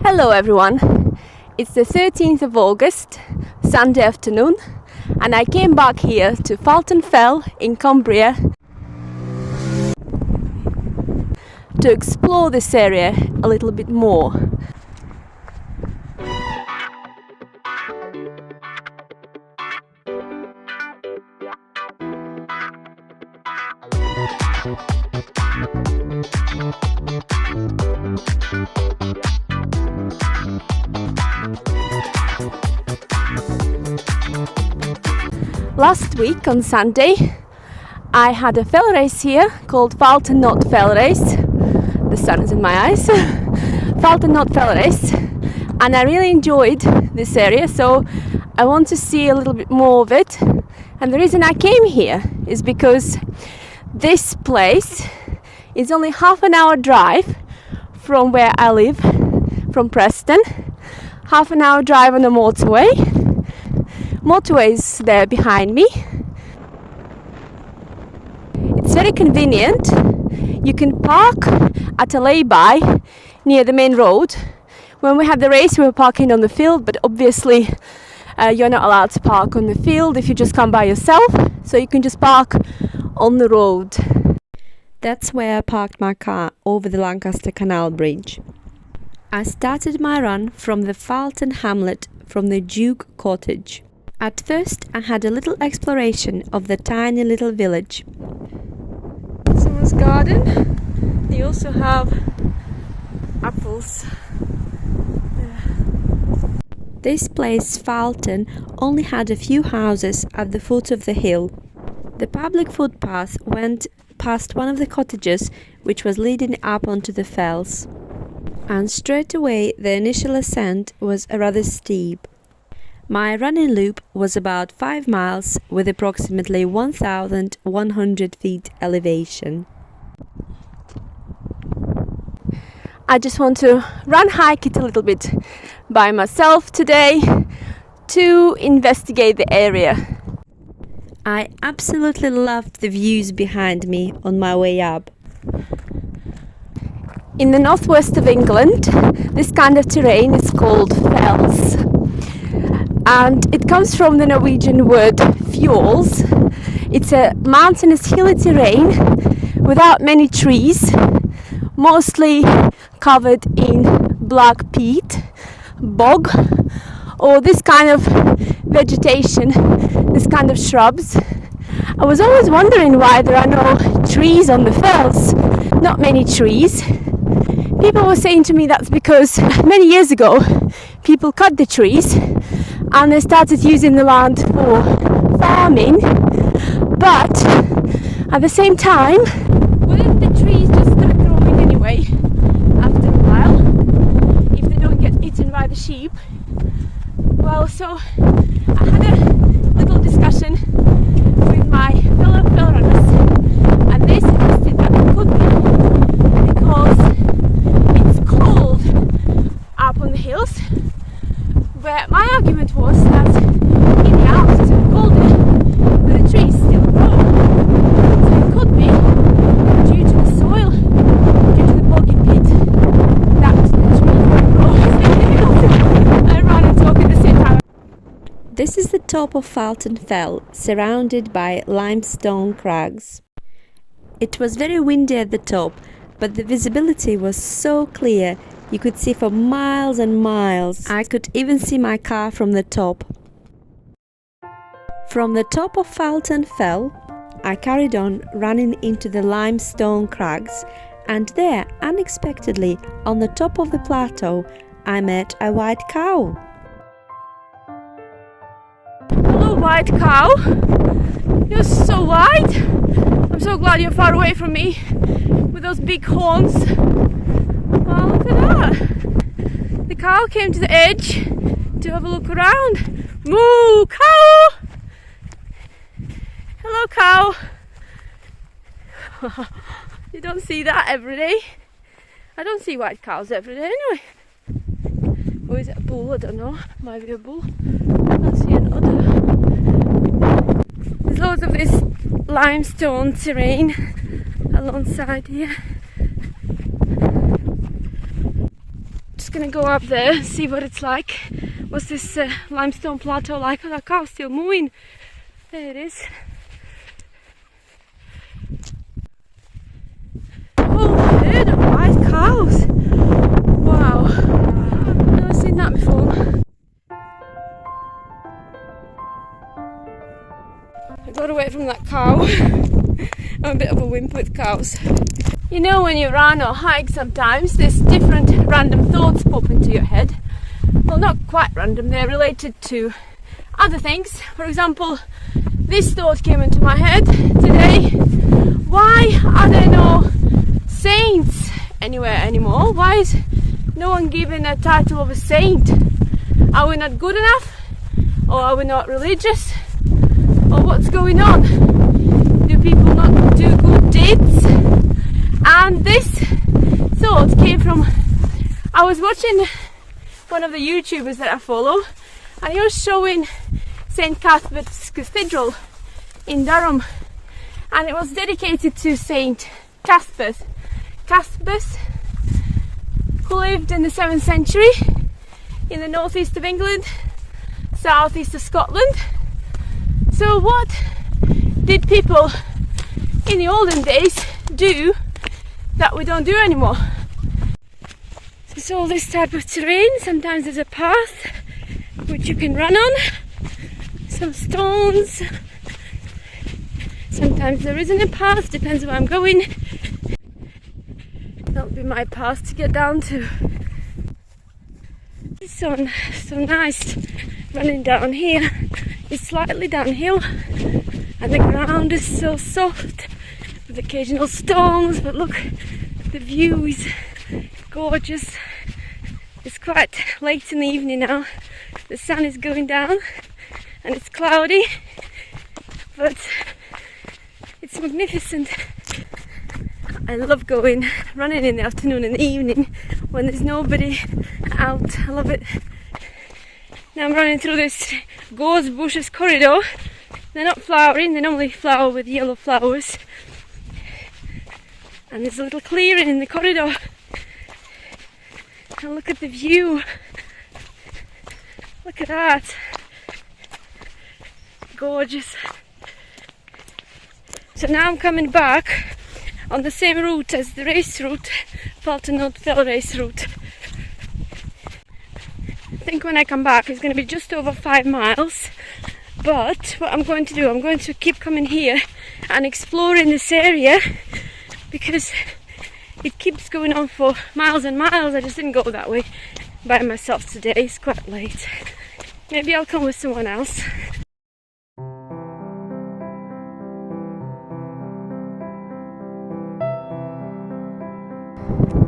Hello everyone, it's the 13th of August, Sunday afternoon, and I came back here to Farleton Fell in Cumbria to explore this area a little bit more. Last week on Sunday I had a fell race here called Falton Fell race. The sun is in my eyes. Falton Fell race, and I really enjoyed this area, so I want to see a little bit more of it. And the reason I came here is because this place is only half an hour drive from where I live, from Preston. Half an hour drive on the motorway. Motorway is there behind me. It's very convenient. You can park at a lay-by near the main road. When we had the race we were parking on the field, but obviously you're not allowed to park on the field if you just come by yourself, so you can just park on the road. That's where I parked my car, over the Lancaster Canal Bridge. I started my run from the Falton Hamlet, from the Duke Cottage. At first I had a little exploration of the tiny little village. Someone's garden. They also have apples. This place, Falton, only had a few houses at the foot of the hill. The public footpath went past one of the cottages, which was leading up onto the fells. And straight away the initial ascent was rather steep. My running loop was about 5 miles with approximately 1,100 feet elevation. I just want to hike it a little bit by myself today to investigate the area. I absolutely loved the views behind me on my way up. In the northwest of England, this kind of terrain is called fells. And it comes from the Norwegian word fjords. It's a mountainous hilly terrain without many trees, mostly covered in black peat, bog, or this kind of vegetation, this kind of shrubs. I was always wondering why there are no trees on the fells, not many trees. People were saying to me that's because many years ago people cut the trees and they started using the land for farming, but at the same time, wouldn't the trees just start growing anyway after a while if they don't get eaten by the sheep? Well, so I had a little discussion with my fellow fell runners, and they suggested that it could be because it's cold up on the hills. But my argument was that in the Alps it's colder, but the trees still grow. So it could be due to the soil, due to the boggy pit, that the trees don't grow. It's difficult. I run and talk at the same time. This is the top of Falton Fell, surrounded by limestone crags. It was very windy at the top, but the visibility was so clear. You could see for miles and miles. I could even see my car from the top. From the top of Falton Fell, I carried on running into the limestone crags, and there, unexpectedly, on the top of the plateau, I met a white cow. Hello, white cow. You're so white. I'm so glad you're far away from me with those big horns. Wow, look at that! The cow came to the edge to have a look around. Moo! Cow! Hello, cow! You don't see that every day. I don't see white cows every day anyway. Or is it a bull? I don't know. Might be a bull. I don't see another. There's loads of this limestone terrain alongside here. just gonna go up there, see what it's like. What's this limestone plateau like? Oh, that cow's still moving. There it is. Oh, herd of white cows. Wow, I've never seen that before. I got away from that cow. I'm a bit of a wimp with cows. You know, when you run or hike sometimes there's different random thoughts pop into your head. Well, not quite random, they're related to other things. For example, this thought came into my head today. Why are there no saints anywhere anymore? Why is no one given a title of a saint? Are we not good enough? Or are we not religious? Or what's going on? Do people not do good deeds? And this thought came from, I was watching one of the YouTubers that I follow, and he was showing St. Cuthbert's Cathedral in Durham, and it was dedicated to St. Cuthbert, who lived in the 7th century in the northeast of England, southeast of Scotland. So what did people in the olden days do that we don't do anymore? So it's all this type of terrain. Sometimes there's a path which you can run on, some stones. Sometimes there isn't a path, depends where I'm going. That'll be my path to get down to. It's so nice running down here. It's slightly downhill and the ground is so soft with occasional stones, but look, the view is gorgeous. It's quite late in the evening now. The sun is going down and it's cloudy, but it's magnificent. I love going running in the afternoon and the evening when there's nobody out. I love it. Now I'm running through this gorse bushes corridor. They're not flowering, they normally flower with yellow flowers. And there's a little clearing in the corridor. And look at the view. Look at that. Gorgeous. So now I'm coming back on the same route as the race route, Farleton Fell race route. I think when I come back it's going to be just over 5 miles, but what I'm going to do, I'm going to keep coming here and exploring this area because it keeps going on for miles and miles. I just didn't go that way by myself today, it's quite late. Maybe I'll come with someone else.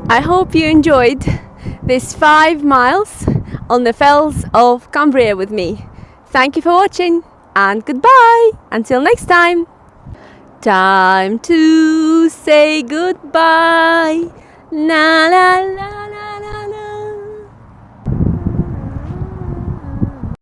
I hope you enjoyed this 5 miles on the fells of Cumbria with me. Thank you for watching and goodbye. Until next time. Time to say goodbye. La la la.